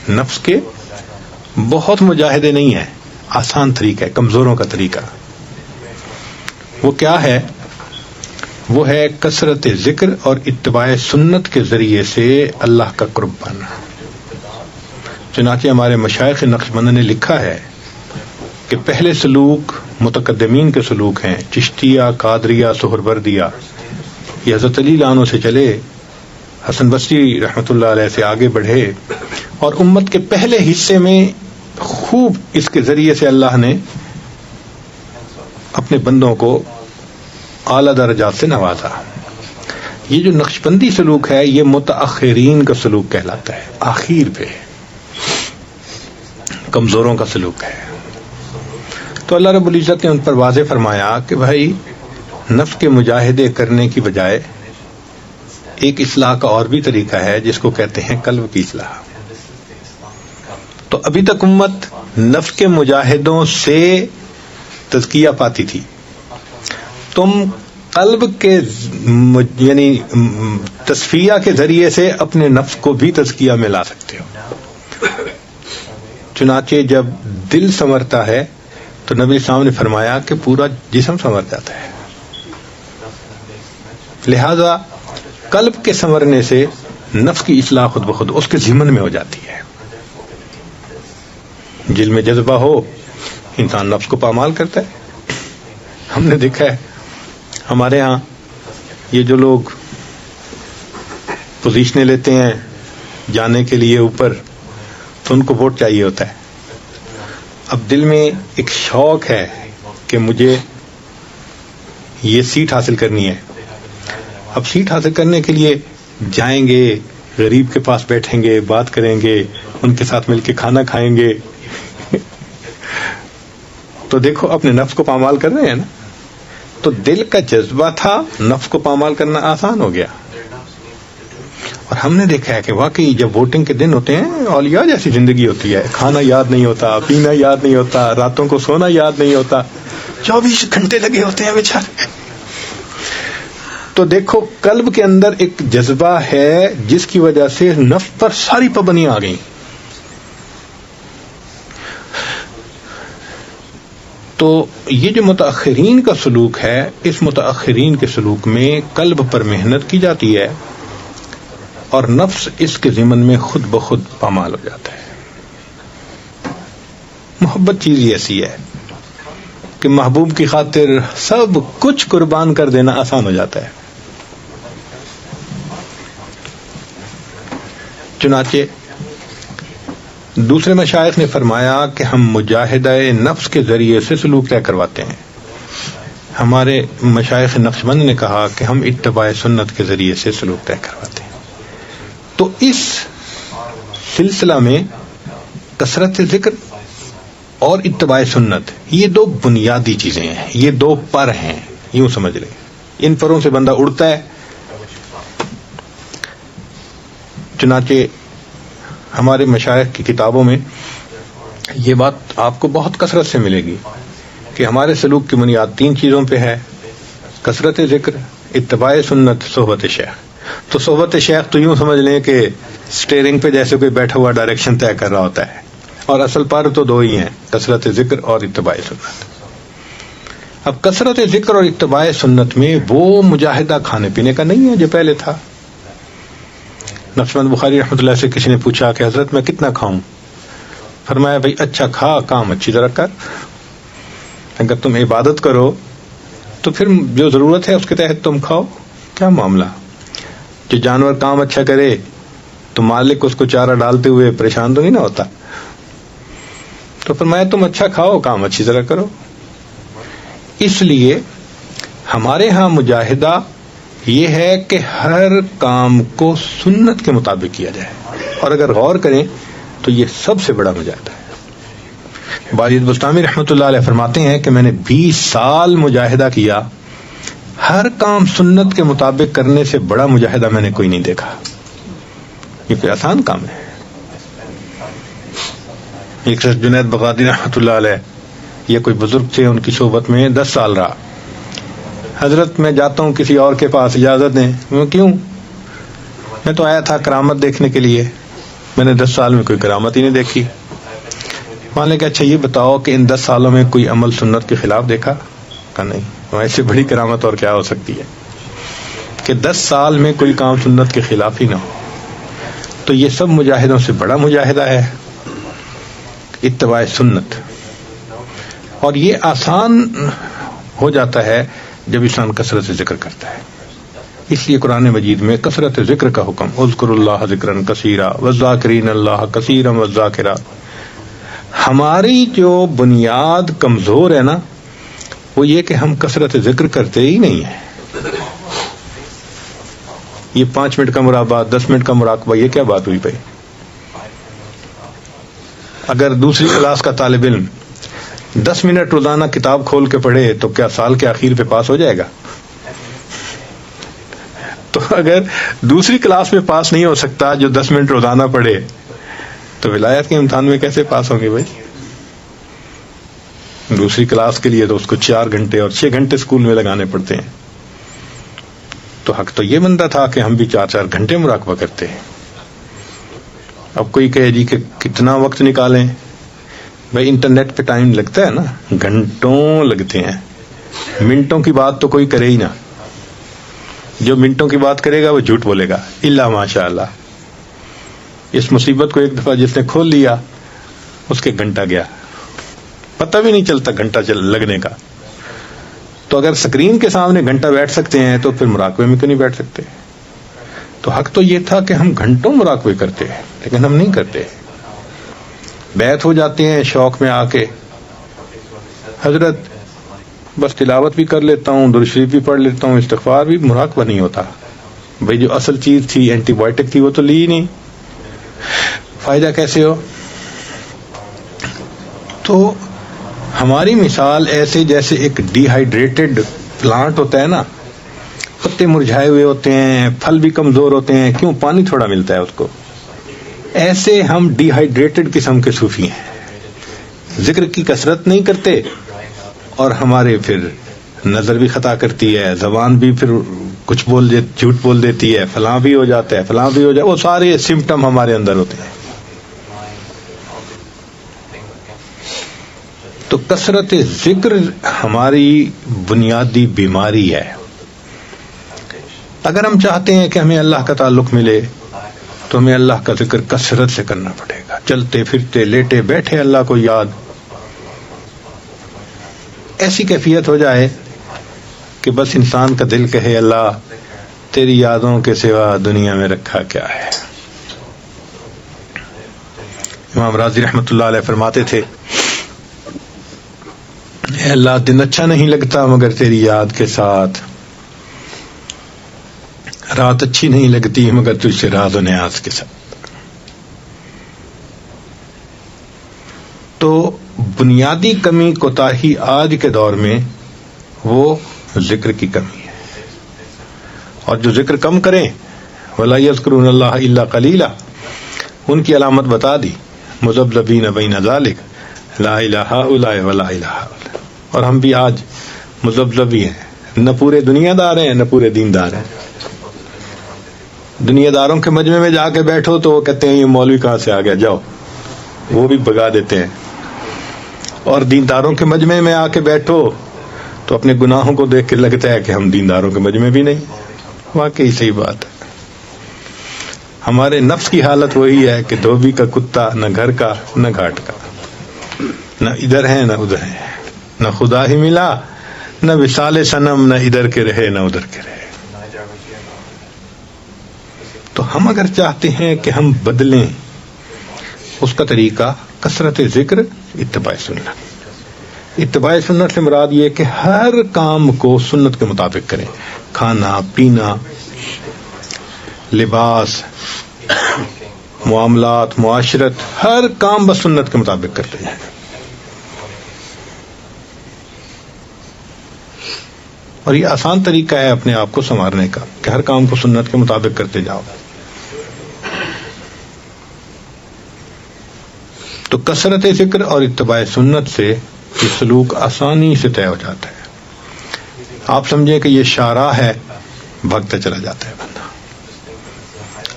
نفس کے بہت مجاہدے نہیں ہیں، آسان طریقہ ہے، کمزوروں کا طریقہ. وہ کیا ہے؟ وہ ہے کثرت ذکر اور اتباع سنت کے ذریعے سے اللہ کا قرب پانا. چنانچہ ہمارے مشائخ نقشبند نے لکھا ہے کہ پہلے سلوک متقدمین کے سلوک ہیں، چشتیہ، قادریہ، سہروردیہ. یہ حضرت علی عنہ سے چلے، حسن بصری رحمۃ اللہ علیہ سے آگے بڑھے، اور امت کے پہلے حصے میں خوب اس کے ذریعے سے اللہ نے اپنے بندوں کو اعلیٰ درجات سے نوازا. یہ جو نقشبندی سلوک ہے یہ متاخرین کا سلوک کہلاتا ہے، آخر پہ کمزوروں کا سلوک ہے. تو اللہ رب العزت نے ان پر واضح فرمایا کہ بھائی نفس کے مجاہدے کرنے کی بجائے ایک اصلاح کا اور بھی طریقہ ہے جس کو کہتے ہیں قلب کی اصلاح. تو ابھی تک امت نفس کے مجاہدوں سے تزکیہ پاتی تھی، تم قلب کے یعنی تصفیہ کے ذریعے سے اپنے نفس کو بھی تزکیہ میں لا سکتے ہو. چنانچہ جب دل سنورتا ہے تو نبی صاحب نے فرمایا کہ پورا جسم سنور جاتا ہے. لہذا قلب کے سنورنے سے نفس کی اصلاح خود بخود اس کے ذمن میں ہو جاتی ہے. دل میں جذبہ ہو انسان نفس کو پامال کرتا ہے. ہم نے دیکھا ہے ہمارے ہاں یہ جو لوگ پوزیشنیں لیتے ہیں جانے کے لیے اوپر، تو ان کو ووٹ چاہیے ہوتا ہے. اب دل میں ایک شوق ہے کہ مجھے یہ سیٹ حاصل کرنی ہے. اب سیٹ حاصل کرنے کے لیے جائیں گے، غریب کے پاس بیٹھیں گے، بات کریں گے، ان کے ساتھ مل کے کھانا کھائیں گے. تو دیکھو اپنے نفس کو پامال کر رہے ہیں نا. تو دل کا جذبہ تھا، نفس کو پامال کرنا آسان ہو گیا. اور ہم نے دیکھا ہے کہ واقعی جب ووٹنگ کے دن ہوتے ہیں اولیاء جیسی زندگی ہوتی ہے. کھانا یاد نہیں ہوتا، پینا یاد نہیں ہوتا، راتوں کو سونا یاد نہیں ہوتا، 24 گھنٹے لگے ہوتے ہیں بیچارے. تو دیکھو قلب کے اندر ایک جذبہ ہے جس کی وجہ سے نفس پر ساری پابندیاں آ گئیں. تو یہ جو متاخرین کا سلوک ہے، اس متاخرین کے سلوک میں قلب پر محنت کی جاتی ہے اور نفس اس کے ضمن میں خود بخود پامال ہو جاتا ہے. محبت چیز ہی ایسی ہے کہ محبوب کی خاطر سب کچھ قربان کر دینا آسان ہو جاتا ہے. چنانچہ دوسرے مشائخ نے فرمایا کہ ہم مجاہدہ نفس کے ذریعے سے سلوک طے کرواتے ہیں. ہمارے مشائخ نقشبند نے کہا کہ ہم اتباع سنت کے ذریعے سے سلوک طے کرواتے ہیں. تو اس سلسلہ میں کثرت ذکر اور اتباع سنت یہ دو بنیادی چیزیں ہیں، یہ دو پر ہیں، یوں سمجھ لیں. ان پروں سے بندہ اڑتا ہے. چنانچہ ہمارے مشائخ کی کتابوں میں یہ بات آپ کو بہت کثرت سے ملے گی کہ ہمارے سلوک کی بنیاد 3 چیزوں پہ ہے: کثرت ذکر، اتباع سنت، صحبت شیخ. تو صحبت شیخ تو یوں سمجھ لیں کہ سٹیئرنگ پہ جیسے کوئی بیٹھا ہوا ڈائریکشن طے کر رہا ہوتا ہے، اور اصل پر تو 2 ہی ہیں، کثرت ذکر اور اتباع سنت. اب کثرت ذکر اور اتباع سنت میں وہ مجاہدہ کھانے پینے کا نہیں ہے جو پہلے تھا. نقشبند بخاری رحمۃ اللہ سے کسی نے پوچھا کہ حضرت میں کتنا کھاؤں؟ فرمایا بھائی اچھا کھا، کام اچھی طرح کر. اگر تم عبادت کرو تو پھر جو ضرورت ہے اس کے تحت تم کھاؤ. کیا معاملہ؟ جو جانور کام اچھا کرے تو مالک اس کو چارہ ڈالتے ہوئے پریشان تو نہیں نہ ہوتا. تو فرمایا تم اچھا کھاؤ، کام اچھی طرح کرو. اس لیے ہمارے ہاں مجاہدہ یہ ہے کہ ہر کام کو سنت کے مطابق کیا جائے. اور اگر غور کریں تو یہ سب سے بڑا مجاہدہ ہے. باجد بستامی رحمۃ اللہ علیہ فرماتے ہیں کہ میں نے 20 سال مجاہدہ کیا، ہر کام سنت کے مطابق کرنے سے بڑا مجاہدہ میں نے کوئی نہیں دیکھا. یہ کوئی آسان کام ہے. ایک شخص جنید بغدادی رحمۃ اللہ علیہ، یہ کوئی بزرگ تھے، ان کی صحبت میں 10 سال رہا. حضرت میں جاتا ہوں کسی اور کے پاس، اجازت دیں. کیوں؟ میں تو آیا تھا کرامت دیکھنے کے لیے. میں نے 10 سال میں کوئی کرامت ہی نہیں دیکھی. وہاں نے کہا اچھا یہ بتاؤ کہ ان 10 سالوں میں کوئی عمل سنت کے خلاف دیکھا؟ کہا نہیں. ایسے بڑی کرامت اور کیا ہو سکتی ہے کہ 10 سال میں کوئی کام سنت کے خلاف ہی نہ ہو. تو یہ سب مجاہدوں سے بڑا مجاہدہ ہے اتباع سنت. اور یہ آسان ہو جاتا ہے جب انسان کثرت سے ذکر کرتا ہے. اس لیے قرآن مجید میں کثرت ذکر کا حکم، اذکروا اللہ ذکرا کثیرا والذاکرین اللہ کثیرا والذاکرات. ہماری جو بنیاد کمزور ہے نا وہ یہ کہ ہم کثرت ذکر کرتے ہی نہیں ہیں. یہ 5 منٹ کا مراقبہ، 10 منٹ کا مراقبہ، یہ کیا بات ہوئی بھائی؟ اگر دوسری کلاس کا طالب علم 10 منٹ روزانہ کتاب کھول کے پڑھے تو کیا سال کے آخر پہ پاس ہو جائے گا؟ تو اگر دوسری کلاس میں پاس نہیں ہو سکتا جو 10 منٹ روزانہ پڑھے تو ولایت کے امتحان میں کیسے پاس ہوں گے بھائی؟ دوسری کلاس کے لیے تو اس کو 4 گھنٹے اور 6 گھنٹے اسکول میں لگانے پڑتے ہیں. تو حق تو یہ بنتا تھا کہ ہم بھی 4 گھنٹے مراقبہ کرتے ہیں. اب کوئی کہے جی کہ کتنا وقت نکالیں؟ بھائی انٹرنیٹ پہ ٹائم لگتا ہے نا، گھنٹوں لگتے ہیں. منٹوں کی بات تو کوئی کرے ہی نہ. جو منٹوں کی بات کرے گا وہ جھوٹ بولے گا الا ماشاء اللہ. اس مصیبت کو ایک دفعہ جس نے کھول لیا اس کے گھنٹہ گیا، پتہ بھی نہیں چلتا گھنٹہ لگنے کا. تو اگر سکرین کے سامنے گھنٹہ بیٹھ سکتے ہیں تو پھر مراقبے میں کیوں نہیں بیٹھ سکتے؟ تو حق تو یہ تھا کہ ہم گھنٹوں مراقبے کرتے ہیں لیکن ہم نہیں کرتے. بیت ہو جاتے ہیں شوق میں آ کے، حضرت بس تلاوت بھی کر لیتا ہوں، درود شریف بھی پڑھ لیتا ہوں، استغفار بھی، مراقبہ نہیں ہوتا. بھائی جو اصل چیز تھی اینٹی بایوٹک تھی وہ تو لی ہی نہیں، فائدہ کیسے ہو؟ تو ہماری مثال ایسے جیسے ایک ڈی ہائیڈریٹڈ پلانٹ ہوتا ہے نا، پتے مرجھائے ہوئے ہوتے ہیں، پھل بھی کمزور ہوتے ہیں، کیوں؟ پانی تھوڑا ملتا ہے اس کو. ایسے ہم ڈی ہائیڈریٹڈ قسم کے صوفی ہیں، ذکر کی کثرت نہیں کرتے اور ہمارے پھر نظر بھی خطا کرتی ہے، زبان بھی پھر کچھ جھوٹ بول دیتی ہے، فلاں بھی ہو جاتا ہے، فلاں بھی ہو جاتا ہے. وہ سارے سمپٹم ہمارے اندر ہوتے ہیں. تو کثرت ذکر ہماری بنیادی بیماری ہے. اگر ہم چاہتے ہیں کہ ہمیں اللہ کا تعلق ملے تو ہمیں اللہ کا ذکر کثرت سے کرنا پڑے گا. چلتے پھرتے لیٹے بیٹھے اللہ کو یاد، ایسی کیفیت ہو جائے کہ بس انسان کا دل کہے اللہ تیری یادوں کے سوا دنیا میں رکھا کیا ہے. امام راضی رحمۃ اللہ علیہ فرماتے تھے اے اللہ دن اچھا نہیں لگتا مگر تیری یاد کے ساتھ، رات اچھی نہیں لگتی مگر تجھ سے راز و نیاز کے ساتھ. تو بنیادی کمی کوتاہی آج کے دور میں وہ ذکر کی کمی ہے. اور جو ذکر کم کریں وَلَا يَذْكُرُونَ اللَّهَ إِلَّا قَلِيلًا، ان کی علامت بتا دی، مذبذبین بین ذلک لا الہ الا ولا الہ. اور ہم بھی آج مذبذبی ہیں، نہ پورے دنیا دار ہیں نہ پورے دیندار ہیں. دنیا داروں کے مجمع میں جا کے بیٹھو تو وہ کہتے ہیں یہ مولوی کہاں سے آ گیا، جاؤ، وہ بھی بھگا دیتے ہیں. اور دینداروں کے مجمع میں آ کے بیٹھو تو اپنے گناہوں کو دیکھ کے لگتا ہے کہ ہم دینداروں کے مجمع بھی نہیں. واقعی صحیح بات ہے. ہمارے نفس کی حالت وہی ہے کہ دھوبی کا کتا، نہ گھر کا نہ گھاٹ کا، نہ ادھر ہے نہ ادھر ہے، نہ خدا ہی ملا نہ وصال صنم، نہ ادھر کے رہے نہ ادھر کے رہے. تو ہم اگر چاہتے ہیں کہ ہم بدلیں، اس کا طریقہ کثرت ذکر، اتباع سنت. اتباع سنت سے مراد یہ کہ ہر کام کو سنت کے مطابق کریں. کھانا پینا، لباس، معاملات، معاشرت، ہر کام بس سنت کے مطابق کرتے ہیں. اور یہ آسان طریقہ ہے اپنے آپ کو سنوارنے کا کہ ہر کام کو سنت کے مطابق کرتے جاؤ. تو کثرت ذکر اور اتباع سنت سے یہ سلوک آسانی سے طے ہو جاتا ہے. آپ سمجھیں کہ یہ شاہراہ ہے، بھگتا چلا جاتا ہے بندہ.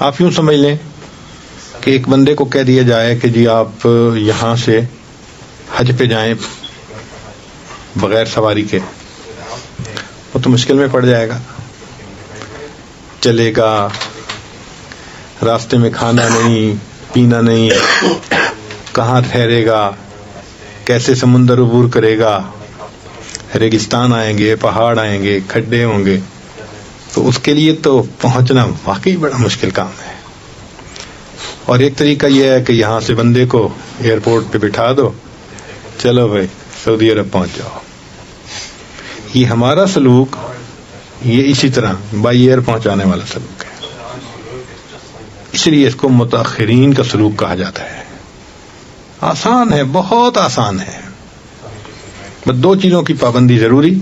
آپ یوں سمجھ لیں کہ کہ ایک بندے کو کہہ دیا جائے کہ جی آپ یہاں سے حج پہ جائیں بغیر سواری کے، وہ تو مشکل میں پڑ جائے گا. چلے گا، راستے میں کھانا نہیں پینا نہیں، کہاں ٹھہرے گا، کیسے سمندر عبور کرے گا، ریگستان آئیں گے، پہاڑ آئیں گے، کھڈے ہوں گے، تو اس کے لیے تو پہنچنا واقعی بڑا مشکل کام ہے. اور ایک طریقہ یہ ہے کہ یہاں سے بندے کو ایئرپورٹ پہ بٹھا دو، چلو بھائی سعودی عرب پہنچ جاؤ. یہ ہمارا سلوک یہ اسی طرح بائی ایئر پہنچانے والا سلوک ہے. اس لیے اس کو متاخرین کا سلوک کہا جاتا ہے. آسان ہے، بہت آسان ہے. بس دو چیزوں کی پابندی ضروری،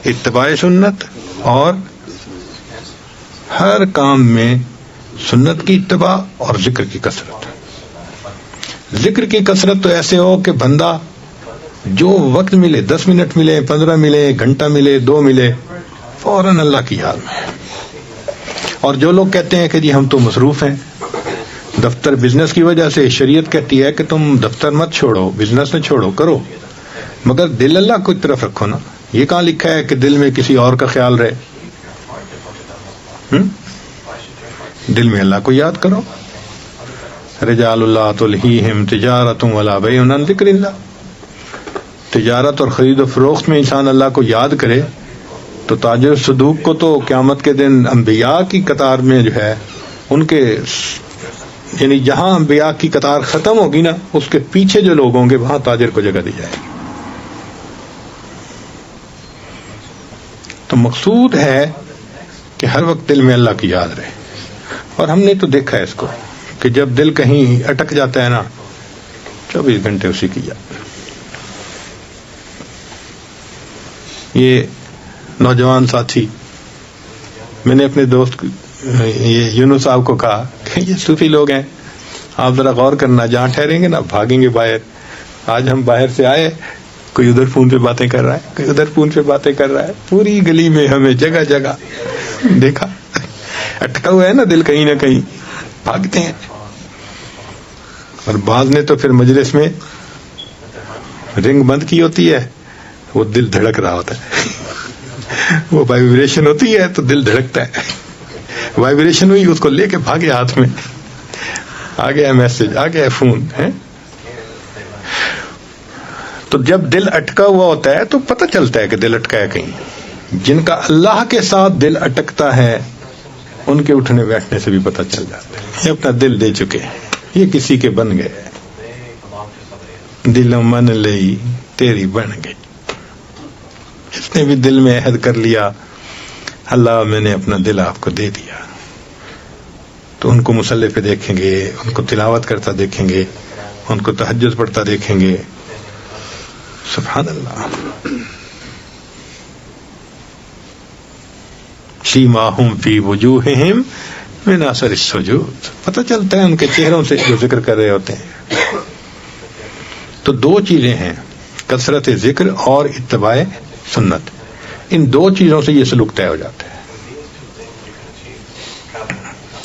اتباع سنت اور ہر کام میں سنت کی اتباع اور ذکر کی کثرت. ذکر کی کثرت تو ایسے ہو کہ بندہ جو وقت ملے، 10 منٹ ملے، 15 ملے، گھنٹہ ملے، 2 ملے، فوراً اللہ کی یاد میں. اور جو لوگ کہتے ہیں کہ جی ہم تو مصروف ہیں، دفتر بزنس کی وجہ سے، شریعت کہتی ہے کہ تم دفتر مت چھوڑو، بزنس نہ چھوڑو، کرو، مگر دل اللہ کو طرف رکھو نا. یہ کہاں لکھا ہے کہ دل میں کسی اور کا خیال رہے؟ دل میں اللہ کو یاد کرو. رجال اللہ تلہیہم تجارت ولا بیع عن ذکر اللہ. تجارت اور خرید و فروخت میں انسان اللہ کو یاد کرے تو تاجر صدوق کو تو قیامت کے دن انبیاء کی قطار میں جو ہے ان کے، یعنی جہاں انبیاء کی قطار ختم ہوگی نا، اس کے پیچھے جو لوگ ہوں گے وہاں تاجر کو جگہ دی جائے گی. تو مقصود ہے کہ ہر وقت دل میں اللہ کی یاد رہے. اور ہم نے تو دیکھا ہے اس کو کہ جب دل کہیں اٹک جاتا ہے نا، 24 گھنٹے اسی کی یاد. یہ نوجوان ساتھی، میں نے اپنے دوست یہ یونس صاحب کو کہا کہ یہ صوفی لوگ ہیں، آپ ذرا غور کرنا، جہاں ٹھہریں گے نا بھاگیں گے باہر. آج ہم باہر سے آئے، کوئی ادھر فون پہ باتیں کر رہا ہے، کوئی ادھر فون پہ باتیں کر رہا ہے، پوری گلی میں ہمیں جگہ جگہ دیکھا. اٹکا ہوا ہے نا دل کہیں نہ کہیں، بھاگتے ہیں. اور بعض نے تو پھر مجلس میں رنگ بند کی ہوتی ہے، وہ دل دھڑک رہا ہوتا ہے، وہ وائبریشن ہوتی ہے تو دل دھڑکتا ہے. وائبریشن ہوئی، اس کو لے کے بھاگے، ہاتھ میں آ گیا میسج، آ گیا فون ہے. تو جب دل اٹکا ہوا ہوتا ہے تو پتہ چلتا ہے کہ دل اٹکا ہے کہیں. جن کا اللہ کے ساتھ دل اٹکتا ہے ان کے اٹھنے بیٹھنے سے بھی پتہ چل جاتا ہے. یہ اپنا دل دے چکے ہیں، یہ کسی کے بن گئے. دل من لئی تیری بن گئی. اس نے بھی دل میں عہد کر لیا، اللہ میں نے اپنا دل آپ کو دے دیا. تو ان کو مصلی پہ دیکھیں گے، ان کو تلاوت کرتا دیکھیں گے، ان کو تہجد پڑھتا دیکھیں گے. سبحان اللہ. سیماہم فی وجوہہم من اثر السجود. پتہ چلتا ہے ان کے چہروں سے جو ذکر کر رہے ہوتے ہیں. تو دو چیزیں ہیں، کثرت ذکر اور اتباع سنت. ان دو چیزوں سے یہ سلوک طے ہو جاتا ہے.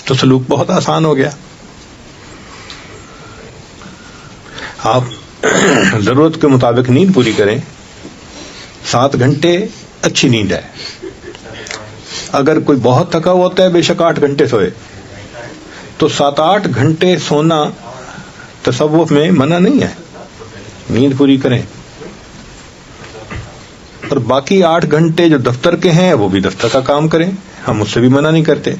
تو سلوک بہت آسان ہو گیا. آپ ضرورت کے مطابق نیند پوری کریں. 7 گھنٹے اچھی نیند ہے. اگر کوئی بہت تھکا ہوا ہوتا ہے بے شک 8 گھنٹے سوئے. تو 7-8 گھنٹے سونا تصوف میں منع نہیں ہے، نیند پوری کریں. اور باقی 8 گھنٹے جو دفتر کے ہیں وہ بھی دفتر کا کام کریں، ہم اس سے بھی منع نہیں کرتے.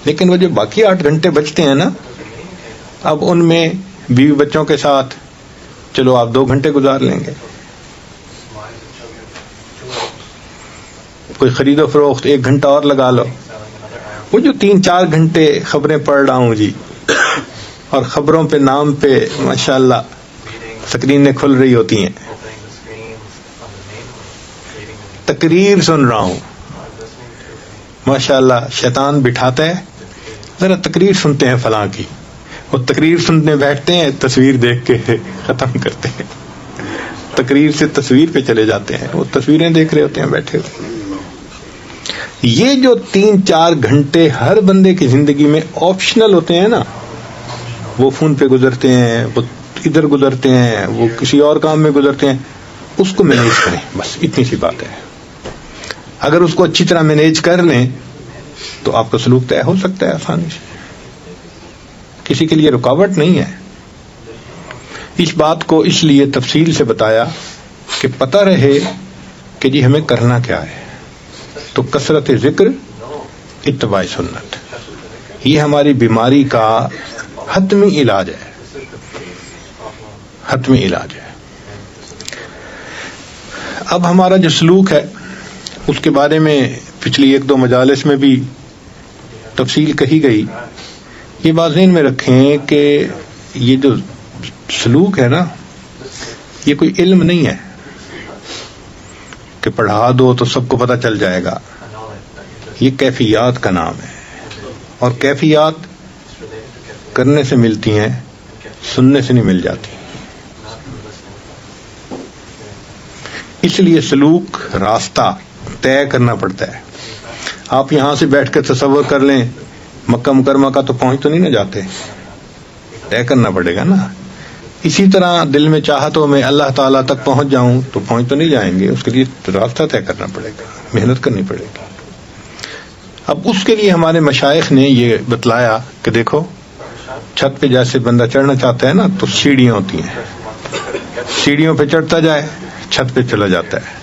لیکن وہ جو باقی 8 گھنٹے بچتے ہیں نا، اب ان میں بیوی بچوں کے ساتھ چلو آپ 2 گھنٹے گزار لیں گے، کوئی خرید و فروخت 1 گھنٹہ اور لگا لو. وہ جو 3-4 گھنٹے خبریں پڑھ رہا ہوں جی، اور خبروں پہ نام پہ ماشاءاللہ سکرینیں کھل رہی ہوتی ہیں، تقریر سن رہا ہوں ماشاءاللہ، شیطان بٹھاتا ہے ذرا تقریر سنتے ہیں فلاں کی. وہ تقریر سننے بیٹھتے ہیں، تصویر دیکھ کے ختم کرتے ہیں، تقریر سے تصویر پہ چلے جاتے ہیں، وہ تصویریں دیکھ رہے ہوتے ہیں بیٹھے ہوئے. یہ جو 3-4 گھنٹے ہر بندے کی زندگی میں آپشنل ہوتے ہیں نا، وہ فون پہ گزرتے ہیں، وہ ادھر گزرتے ہیں، وہ کسی اور کام میں گزرتے ہیں، اس کو مینیج کریں، بس اتنی سی بات ہے. اگر اس کو اچھی طرح مینیج کر لیں تو آپ کا سلوک طے ہو سکتا ہے آسانی سے، کسی کے لیے رکاوٹ نہیں ہے. اس بات کو اس لیے تفصیل سے بتایا کہ پتہ رہے کہ جی ہمیں کرنا کیا ہے. تو کثرت ذکر، اتباع سنت، یہ ہماری بیماری کا حتمی علاج ہے، حتمی علاج ہے. اب ہمارا جو سلوک ہے اس کے بارے میں پچھلی 1-2 مجالس میں بھی تفصیل کہی گئی. یہ بات ذہن میں رکھیں کہ یہ جو سلوک ہے نا، یہ کوئی علم نہیں ہے کہ پڑھا دو تو سب کو پتہ چل جائے گا. یہ کیفیات کا نام ہے، اور کیفیات کرنے سے ملتی ہیں، سننے سے نہیں مل جاتی. اس لیے سلوک راستہ طے کرنا پڑتا ہے. آپ یہاں سے بیٹھ کر تصور کر لیں مکہ مکرمہ کا تو پہنچ تو نہیں نہ جاتے، طے کرنا پڑے گا نا. اسی طرح دل میں چاہت ہو میں اللہ تعالیٰ تک پہنچ جاؤں تو پہنچ تو نہیں جائیں گے، اس کے لیے راستہ طے کرنا پڑے گا، محنت کرنی پڑے گی. اب اس کے لیے ہمارے مشائخ نے یہ بتلایا کہ دیکھو، چھت پہ جیسے بندہ چڑھنا چاہتا ہے نا تو سیڑھیاں ہوتی ہیں، سیڑھیوں پہ چڑھتا جائے چھت پہ چلا جاتا ہے.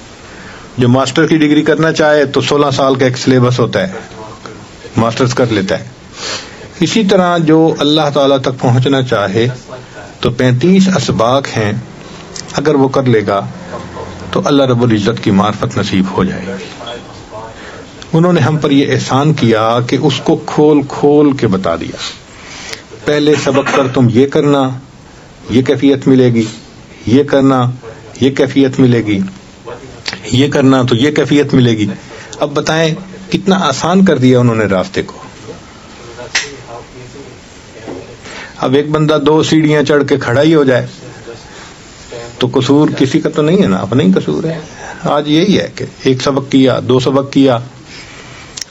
جو ماسٹر کی ڈگری کرنا چاہے تو 16 سال کا ایک سلیبس ہوتا ہے، ماسٹرز کر لیتا ہے. اسی طرح جو اللہ تعالیٰ تک پہنچنا چاہے تو 35 اسباق ہیں، اگر وہ کر لے گا تو اللہ رب العزت کی معرفت نصیب ہو جائے گی. انہوں نے ہم پر یہ احسان کیا کہ اس کو کھول کھول کے بتا دیا. پہلے سبق پر تم یہ کرنا، یہ کیفیت ملے گی، یہ کرنا، یہ کیفیت ملے گی، یہ کرنا تو یہ کیفیت ملے گی. اب بتائیں کتنا آسان کر دیا انہوں نے راستے کو. اب ایک بندہ 2 سیڑھیاں چڑھ کے کھڑا ہی ہو جائے تو قصور کسی کا تو نہیں ہے نا، اپنا ہی قصور ہے. آج یہی ہے کہ 1 سبق کیا، 2 سبق کیا،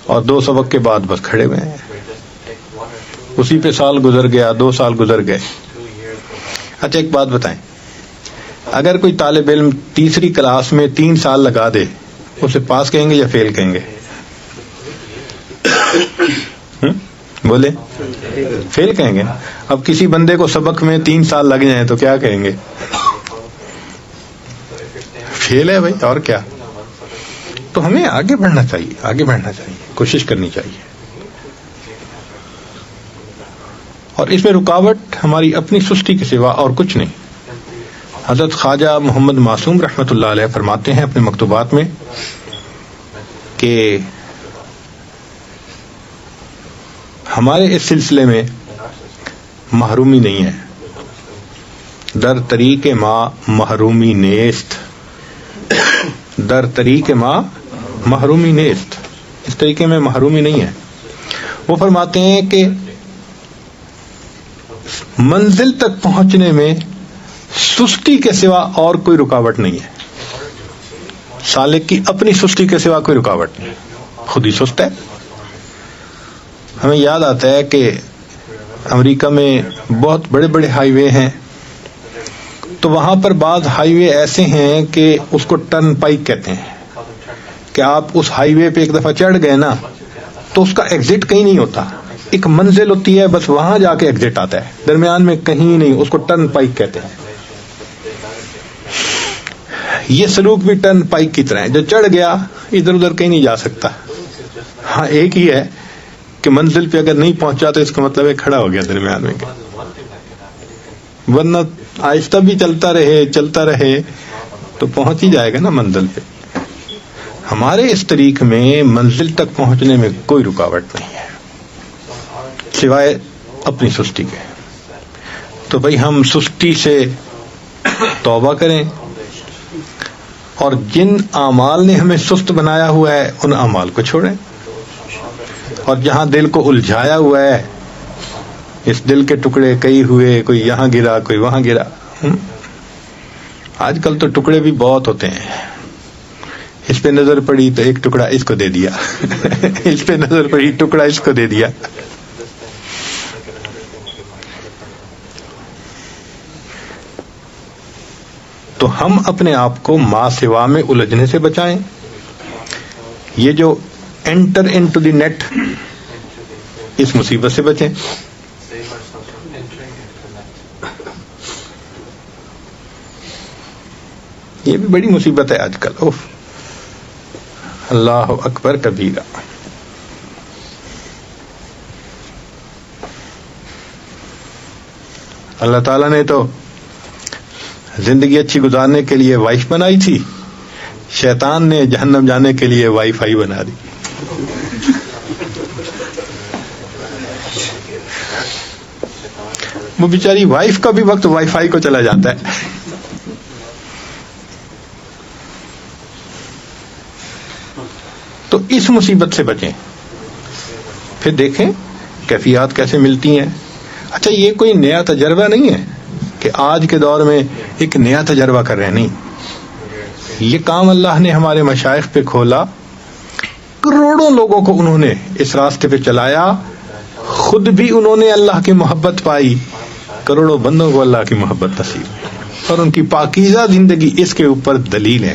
اور 2 سبق کے بعد بس کھڑے ہوئے ہیں. اسی پہ سال گزر گیا، 2 سال گزر گئے. اچھا ایک بات بتائیں، اگر کوئی طالب علم تیسری کلاس میں 3 سال لگا دے، اسے پاس کہیں گے یا فیل کہیں گے؟ بولے فیل کہیں گے. اب کسی بندے کو سبق میں 3 سال لگ جائیں تو کیا کہیں گے؟ فیل ہے بھائی، اور کیا. تو ہمیں آگے بڑھنا چاہیے، آگے بڑھنا چاہیے، کوشش کرنی چاہیے. اور اس میں رکاوٹ ہماری اپنی سستی کے سوا اور کچھ نہیں. حضرت خواجہ محمد معصوم رحمۃ اللہ علیہ فرماتے ہیں اپنے مکتوبات میں کہ ہمارے اس سلسلے میں محرومی نہیں ہے. در طریق ما محرومی نیست، در طریق ما محرومی نیست، اس طریقے میں محرومی نہیں ہے. وہ فرماتے ہیں کہ منزل تک پہنچنے میں سستی کے سوا اور کوئی رکاوٹ نہیں ہے. سالک کی اپنی سستی کے سوا کوئی رکاوٹ نہیں، خود ہی سست ہے. ہمیں یاد آتا ہے کہ امریکہ میں بہت بڑے بڑے ہائی وے ہیں، تو وہاں پر بعض ہائی وے ایسے ہیں کہ اس کو ٹرن پائک کہتے ہیں، کہ آپ اس ہائی وے پہ ایک دفعہ چڑھ گئے نا تو اس کا ایگزٹ کہیں نہیں ہوتا، ایک منزل ہوتی ہے، بس وہاں جا کے ایگزٹ آتا ہے، درمیان میں کہیں نہیں. اس کو ٹرن پائک کہتے ہیں. یہ سلوک بھی ٹرن پائک کی طرح ہے، جو چڑھ گیا ادھر ادھر کہیں نہیں جا سکتا. ہاں ایک ہی ہے کہ منزل پہ اگر نہیں پہنچا تو اس کا مطلب ہے کھڑا ہو گیا درمیان میں، ورنہ آہستہ بھی چلتا رہے تو پہنچ ہی جائے گا نا منزل پہ. ہمارے اس طریق میں منزل تک پہنچنے میں کوئی رکاوٹ نہیں ہے سوائے اپنی سستی کے. تو بھئی ہم سستی سے توبہ کریں، اور جن اعمال نے ہمیں سست بنایا ہوا ہے ان اعمال کو چھوڑیں، اور جہاں دل کو الجھایا ہوا ہے، اس دل کے ٹکڑے کئی ہوئے، کوئی یہاں گرا کوئی وہاں گرا. آج کل تو ٹکڑے بھی بہت ہوتے ہیں، اس پہ نظر پڑی تو ایک ٹکڑا اس کو دے دیا اس پہ نظر پڑی ٹکڑا اس کو دے دیا. تو ہم اپنے آپ کو ما سوا میں الجھنے سے بچائیں. یہ جو انٹر انٹو دی نیٹ، اس مصیبت سے بچیں. یہ بھی بڑی مصیبت ہے آج کل. اوف، اللہ اکبر کبیرہ. اللہ تعالیٰ نے تو زندگی اچھی گزارنے کے لیے وائف بنائی تھی، شیطان نے جہنم جانے کے لیے وائی فائی بنا دی. وہ بیچاری وائف کا بھی وقت وائی فائی کو چلا جاتا ہے. تو اس مصیبت سے بچیں. پھر دیکھیں کیفیات کیسے ملتی ہیں. اچھا، یہ کوئی نیا تجربہ نہیں ہے کہ آج کے دور میں ایک نیا تجربہ کر رہے ہیں، نہیں. یہ کام اللہ نے ہمارے مشائخ پہ کھولا، کروڑوں لوگوں کو انہوں نے اس راستے پہ چلایا، خود بھی انہوں نے اللہ کی محبت پائی، کروڑوں بندوں کو اللہ کی محبت نصیب، اور ان کی پاکیزہ زندگی اس کے اوپر دلیل ہے.